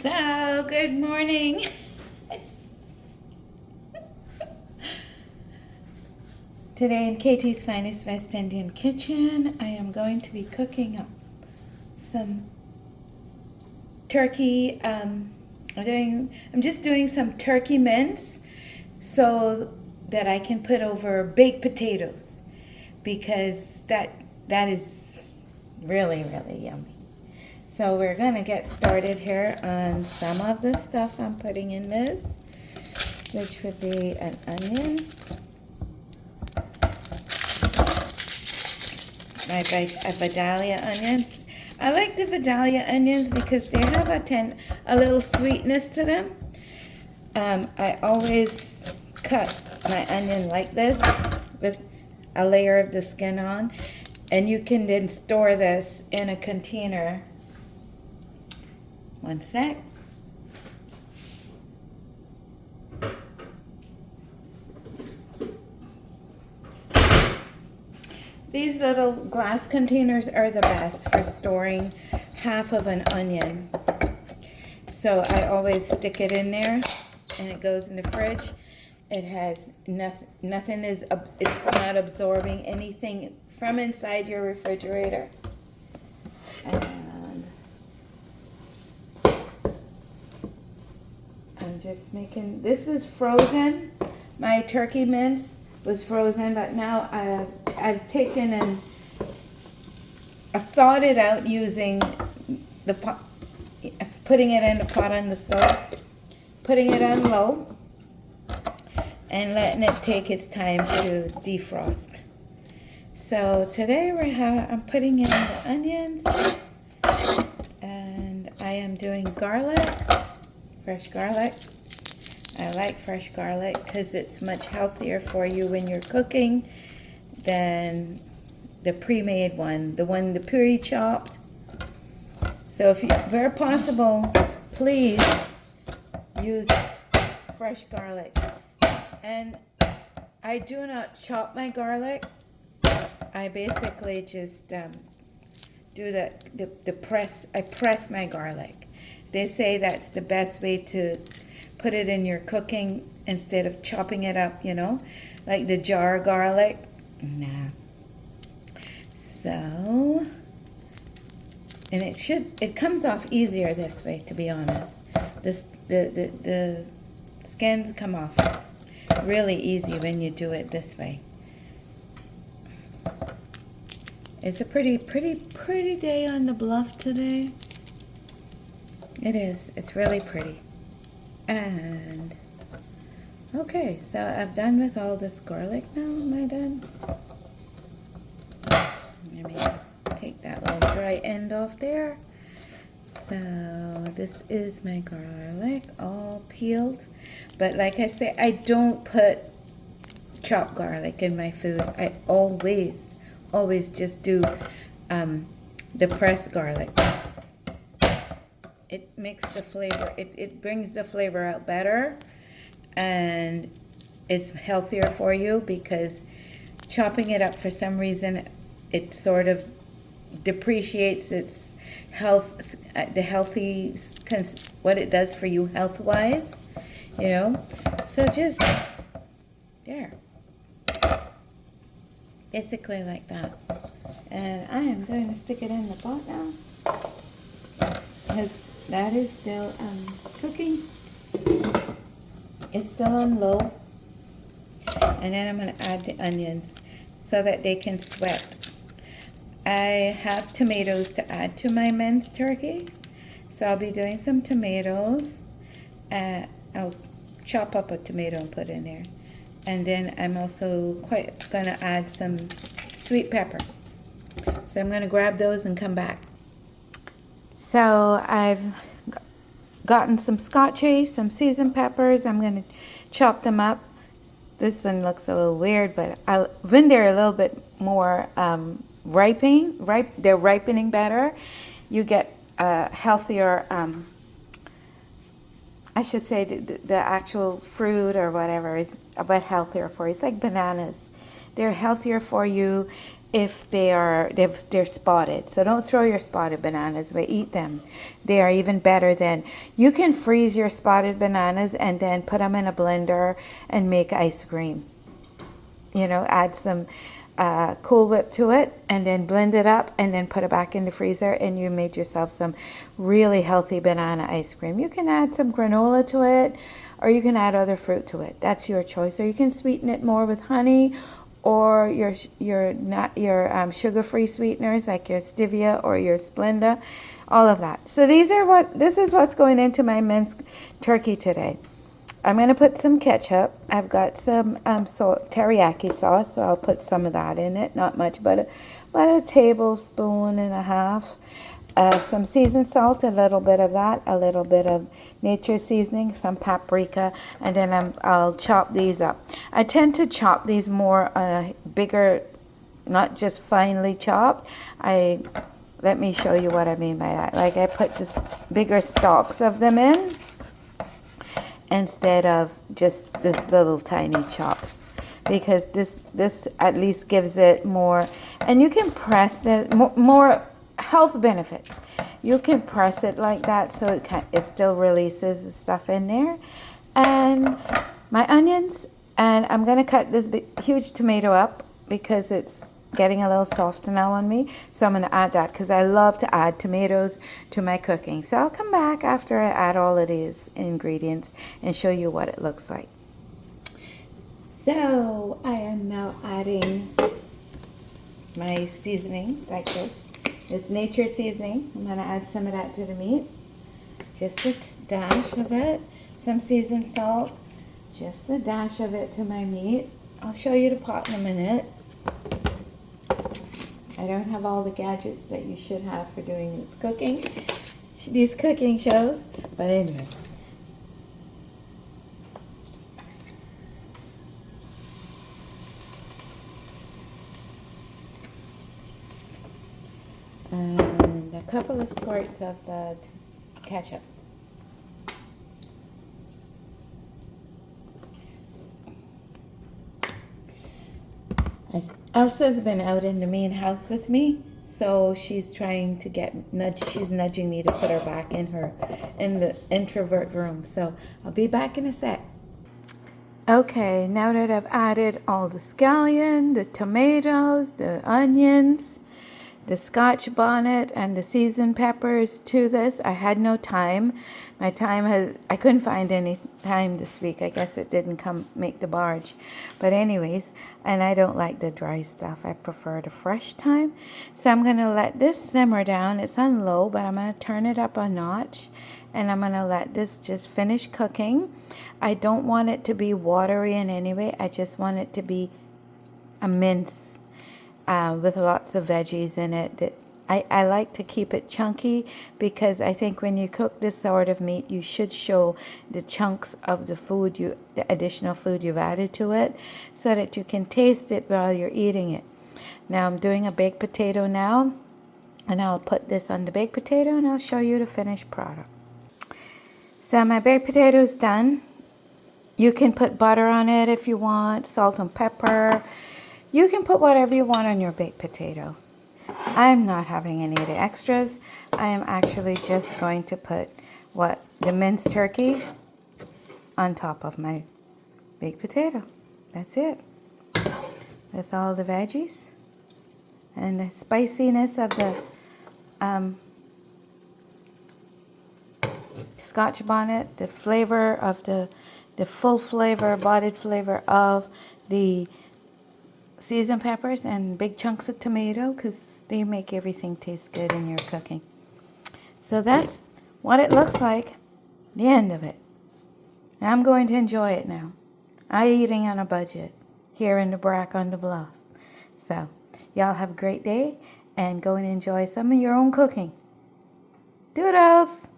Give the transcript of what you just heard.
So, good morning. Today in Katie's Finest West Indian Kitchen, I am going to be cooking up some turkey. I'm just doing some turkey mince so that I can put over baked potatoes because that is really yummy. So we're gonna get started here on some of the stuff I'm putting in this, which would be an onion, my Vidalia onions. I like the Vidalia onions because they have a little sweetness to them. I always cut my onion like this with a layer of the skin on, and you can then store this in a container. One sec. These little glass containers are the best for storing half of an onion. So I always stick it in there and it goes in the fridge. It has nothing it's not absorbing anything from inside your refrigerator. And I'm just making, this was frozen. My turkey mince was frozen, but now I've taken and I've thawed it out using the pot, putting it in the pot on the stove, putting it on low, and letting it take its time to defrost. So today I'm putting in the onions, and I am doing garlic, fresh garlic. I like fresh garlic because it's much healthier for you when you're cooking than the pre-made one, the pre-chopped. So where possible, please use fresh garlic. And I do not chop my garlic. I basically just do the press. I press my garlic. They say that's the best way to put it in your cooking instead of chopping it up, like the jar garlic. Nah. So, and it comes off easier this way, to be honest. The skins come off really easy when you do it this way. It's a pretty day on the bluff today. It is. It's really pretty. And okay, so I've done with all this garlic now. Am I done? Let me just take that little dry end off there. So this is my garlic all peeled. But like I say, I don't put chopped garlic in my food. I always just do the pressed garlic. It makes the flavor, it brings the flavor out better, and it's healthier for you because chopping it up, for some reason, it sort of depreciates its health, what it does for you health-wise, So just, there. Basically like that. And I am going to stick it in the pot now, because that is still cooking. It's still on low. And then I'm going to add the onions so that they can sweat. I have tomatoes to add to my minced turkey. So I'll be doing some tomatoes. I'll chop up a tomato and put in there. And then I'm also going to add some sweet pepper. So I'm going to grab those and come back. So I've gotten some scotchy, some seasoned peppers. I'm going to chop them up. This one looks a little weird, but when they're a little bit more they're ripening better, you get healthier, I should say the actual fruit or whatever is a bit healthier for you. It's like bananas. They're healthier for you if they're spotted. So don't throw your spotted bananas away. Eat them. They are even better than, you can freeze your spotted bananas and then put them in a blender and make ice cream. You know, add some Cool Whip to it and then blend it up and then put it back in the freezer, and you made yourself some really healthy banana ice cream. You can add some granola to it, or you can add other fruit to it. That's your choice. Or you can sweeten it more with honey, or your sugar-free sweeteners like your stevia or your Splenda, all of that. So this is what's going into my minced turkey today. I'm going to put some ketchup. I've got some teriyaki sauce, so I'll put some of that in it. Not much, but about a tablespoon and a half. Some seasoned salt, a little bit of that, a little bit of nature's seasoning, some paprika, and then I'll chop these up. I tend to chop these more bigger, not just finely chopped. Let me show you what I mean by that. Like I put this bigger stalks of them in, instead of just this little tiny chops, because this at least gives it more, and you can press the more health benefits. You can press it like that so it still releases the stuff in there. And my onions, and I'm going to cut this huge tomato up because it's getting a little soft now on me, so I'm going to add that because I love to add tomatoes to my cooking. So I'll come back after I add all of these ingredients and show you what it looks like. So I am now adding my seasonings like this nature seasoning. I'm going to add some of that to the meat, just a dash of it, some seasoned salt, just a dash of it to my meat. I'll show you the pot in a minute. I don't have all the gadgets that you should have for doing these cooking shows, but anyway. And a couple of squirts of the ketchup. Elsa's been out in the main house with me, so she's trying to she's nudging me to put her back in the introvert room. So I'll be back in a sec. Okay, now that I've added all the scallion, the tomatoes, the onions, the Scotch bonnet, and the seasoned peppers to this, I had no time. I couldn't find any time this week. I guess it didn't make the barge. But anyways, and I don't like the dry stuff. I prefer the fresh time. So I'm going to let this simmer down. It's on low, but I'm going to turn it up a notch. And I'm going to let this just finish cooking. I don't want it to be watery in any way. I just want it to be a mince with lots of veggies in it. I like to keep it chunky because I think when you cook this sort of meat, you should show the chunks of the additional food you've added to it, so that you can taste it while you're eating it. Now I'm doing a baked potato now, and I'll put this on the baked potato and I'll show you the finished product. So my baked potato is done. You can put butter on it if you want, salt and pepper. You can put whatever you want on your baked potato. I'm not having any of the extras. I am actually just going to put the minced turkey on top of my baked potato. That's it. With all the veggies and the spiciness of the Scotch bonnet, the flavor of the full flavor, bodied flavor of the seasoned peppers and big chunks of tomato, because they make everything taste good in your cooking. So that's what it looks like, the end of it. I'm going to enjoy it now. I'm eating on a budget here in the Brac on the Bluff. So y'all have a great day and go and enjoy some of your own cooking. Doodles!